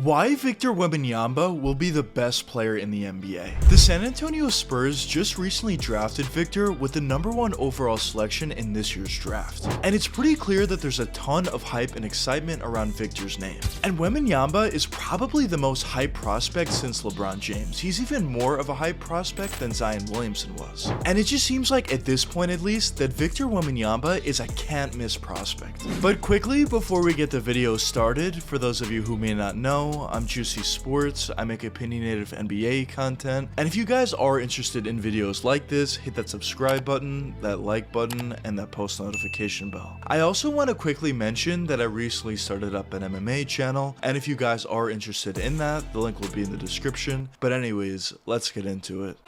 Why Victor Wembanyama will be the best player in the NBA. The San Antonio Spurs just recently drafted Victor with the #1 overall selection in this year's draft. And it's pretty clear that there's a ton of hype and excitement around Victor's name. And Wembanyama is probably the most hyped prospect since LeBron James. He's even more of a hype prospect than Zion Williamson was. And it just seems like at this point at least that Victor Wembanyama is a can't miss prospect. But quickly before we get the video started, for those of you who may not know, I'm Juicy Sports. I make opinionated NBA content, and if you guys are interested in videos like this, hit that subscribe button, that like button, and that post notification bell. I also want to quickly mention that I recently started up an MMA channel, and if you guys are interested in that, the link will be in the description. But anyways, let's get into it.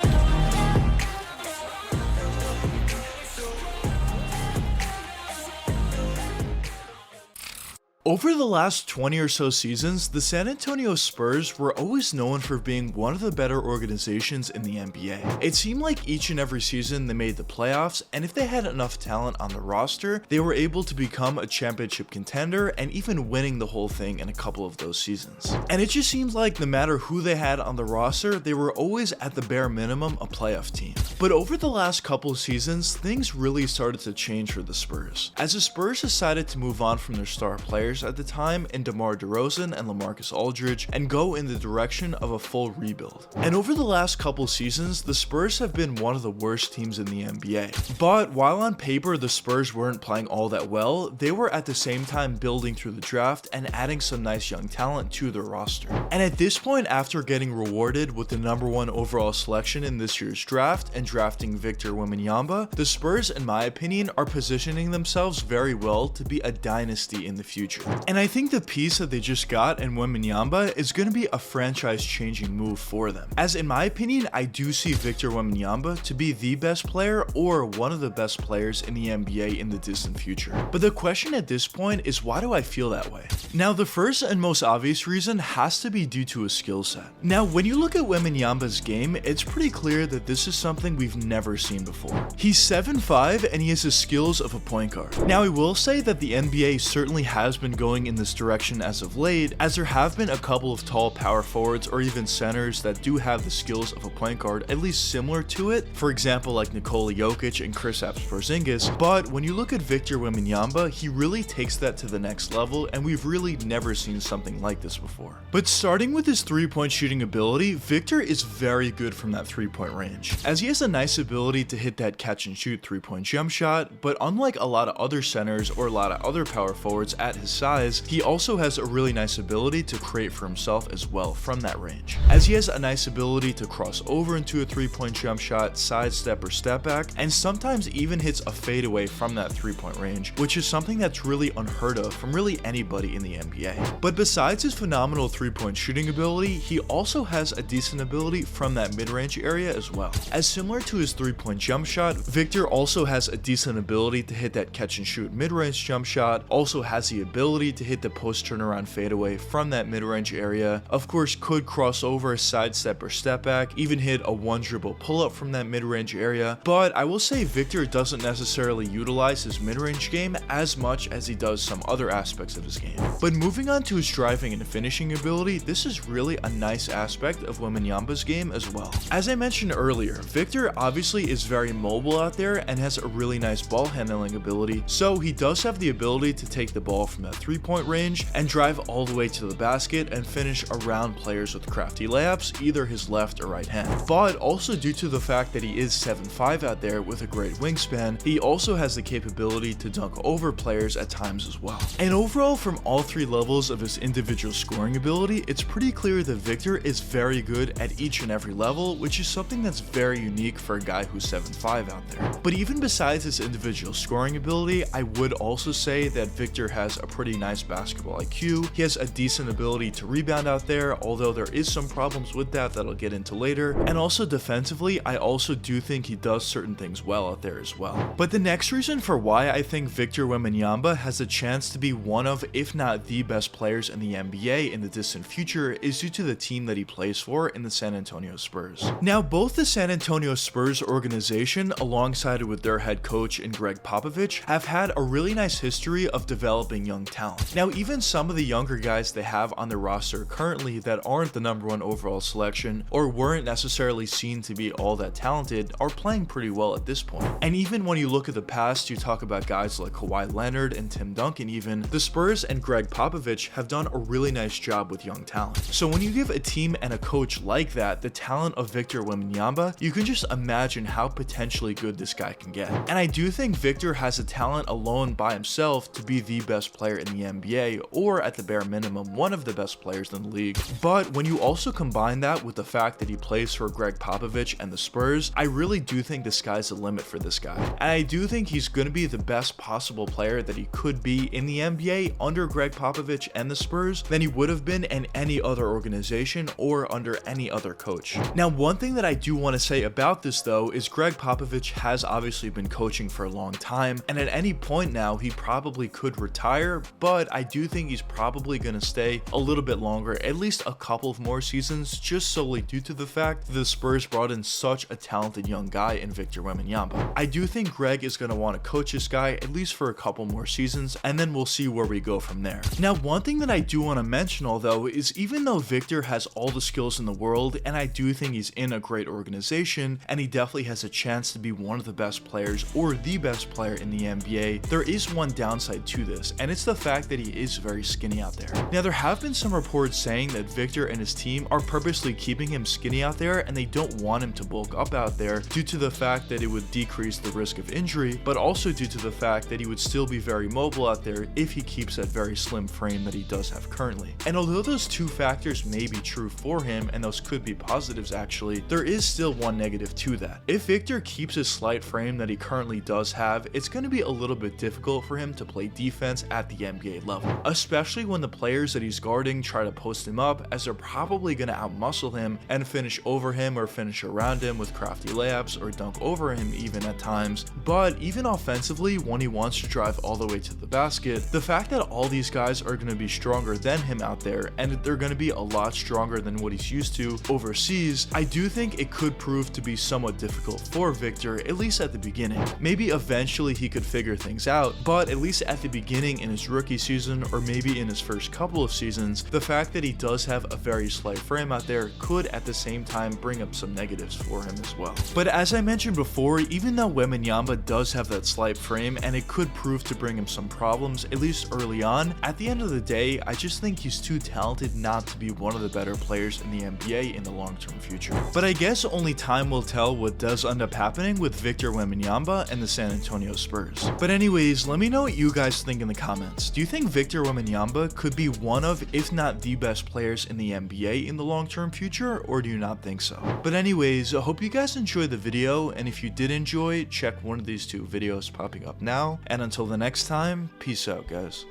Over the last 20 or so seasons, the San Antonio Spurs were always known for being one of the better organizations in the NBA. It seemed like each and every season they made the playoffs, and if they had enough talent on the roster, they were able to become a championship contender and even winning the whole thing in a couple of those seasons. And it just seemed like no matter who they had on the roster, they were always at the bare minimum a playoff team. But over the last couple of seasons, things really started to change for the Spurs, as the Spurs decided to move on from their star players at the time in DeMar DeRozan and LaMarcus Aldridge and go in the direction of a full rebuild. And over the last couple seasons, the Spurs have been one of the worst teams in the NBA. But while on paper the Spurs weren't playing all that well, they were at the same time building through the draft and adding some nice young talent to their roster. And at this point, after getting rewarded with the #1 overall selection in this year's draft and drafting Victor Wembanyama, the Spurs, in my opinion, are positioning themselves very well to be a dynasty in the future. And I think the piece that they just got in Wembanyama is going to be a franchise-changing move for them. As in my opinion, I do see Victor Wembanyama to be the best player or one of the best players in the NBA in the distant future. But the question at this point is, why do I feel that way? Now, the first and most obvious reason has to be due to his skill set. Now, when you look at Wembanyama's game, it's pretty clear that this is something we've never seen before. He's 7'5" and he has the skills of a point guard. Now, I will say that the NBA certainly has been going in this direction as of late, as there have been a couple of tall power forwards or even centers that do have the skills of a point guard, at least similar to it, for example like Nikola Jokic and Kristaps Porzingis. But when you look at Victor Wembanyama, he really takes that to the next level, and we've really never seen something like this before. But starting with his three-point shooting ability, Victor is very good from that three-point range, as he has a nice ability to hit that catch and shoot three-point jump shot. But unlike a lot of other centers or a lot of other power forwards at his size, he also has a really nice ability to create for himself as well from that range, as he has a nice ability to cross over into a three-point jump shot, sidestep or step back, and sometimes even hits a fadeaway from that three-point range, which is something that's really unheard of from really anybody in the NBA. But besides his phenomenal three-point shooting ability, he also has a decent ability from that mid-range area as well. As similar to his three-point jump shot, Victor also has a decent ability to hit that catch and shoot mid-range jump shot, also has the ability to hit the post turnaround fadeaway from that mid-range area, of course could cross over, sidestep or step back, even hit a one dribble pull-up from that mid-range area. But I will say Victor doesn't necessarily utilize his mid-range game as much as he does some other aspects of his game. But moving on to his driving and finishing ability, this is really a nice aspect of Wembanyama's game as well. As I mentioned earlier, Victor obviously is very mobile out there and has a really nice ball handling ability, so he does have the ability to take the ball from that three-point range and drive all the way to the basket and finish around players with crafty layups, either his left or right hand. But also due to the fact that he is 7'5" out there with a great wingspan, he also has the capability to dunk over players at times as well. And overall, from all three levels of his individual scoring ability, it's pretty clear that Victor is very good at each and every level, which is something that's very unique for a guy who's 7'5" out there. But even besides his individual scoring ability, I would also say that Victor has a pretty nice basketball IQ. He has a decent ability to rebound out there, although there is some problems with that I'll get into later. And also defensively, I also do think he does certain things well out there as well. But the next reason for why I think Victor Wembanyama has a chance to be one of, if not the best players in the NBA in the distant future, is due to the team that he plays for in the San Antonio Spurs. Now, both the San Antonio Spurs organization, alongside with their head coach in Greg Popovich, have had a really nice history of developing young talent talent. Now, even some of the younger guys they have on their roster currently that aren't the #1 overall selection or weren't necessarily seen to be all that talented are playing pretty well at this point. And even when you look at the past, you talk about guys like Kawhi Leonard and Tim Duncan even, the Spurs and Greg Popovich have done a really nice job with young talent. So when you give a team and a coach like that the talent of Victor Wembanyama, you can just imagine how potentially good this guy can get. And I do think Victor has the talent alone by himself to be the best player in the NBA, or at the bare minimum, one of the best players in the league. But when you also combine that with the fact that he plays for Greg Popovich and the Spurs, I really do think the sky's the limit for this guy. And I do think he's going to be the best possible player that he could be in the NBA under Greg Popovich and the Spurs than he would have been in any other organization or under any other coach. Now, one thing that I do want to say about this though is Greg Popovich has obviously been coaching for a long time, and at any point now he probably could retire, but I do think he's probably going to stay a little bit longer, at least a couple of more seasons, just solely due to the fact that the Spurs brought in such a talented young guy in Victor Wembanyama. I do think Greg is going to want to coach this guy at least for a couple more seasons, and then we'll see where we go from there. Now, one thing that I do want to mention although is even though Victor has all the skills in the world, and I do think he's in a great organization, and he definitely has a chance to be one of the best players or the best player in the NBA, there is one downside to this, and it's the fact that he is very skinny out there. Now, there have been some reports saying that Victor and his team are purposely keeping him skinny out there, and they don't want him to bulk up out there due to the fact that it would decrease the risk of injury, but also due to the fact that he would still be very mobile out there if he keeps that very slim frame that he does have currently. And although those two factors may be true for him, and those could be positives actually, there is still one negative to that. If Victor keeps his slight frame that he currently does have, it's going to be a little bit difficult for him to play defense at the NBA level, especially when the players that he's guarding try to post him up, as they're probably going to outmuscle him and finish over him or finish around him with crafty layups or dunk over him even at times. But even offensively, when he wants to drive all the way to the basket, the fact that all these guys are going to be stronger than him out there, and they're going to be a lot stronger than what he's used to overseas, I do think it could prove to be somewhat difficult for Victor, at least at the beginning. Maybe eventually he could figure things out, but at least at the beginning in his rookie season, or maybe in his first couple of seasons, the fact that he does have a very slight frame out there could at the same time bring up some negatives for him as well. But as I mentioned before, even though Wembanyama does have that slight frame and it could prove to bring him some problems, at least early on, at the end of the day, I just think he's too talented not to be one of the better players in the NBA in the long-term future. But I guess only time will tell what does end up happening with Victor Wembanyama and the San Antonio Spurs. But anyways, let me know what you guys think in the comments. Do you think Victor Wembanyama could be one of, if not the best players in the NBA in the long-term future, or do you not think so? But anyways, I hope you guys enjoyed the video, and if you did enjoy, check one of these two videos popping up now, and until the next time, peace out guys.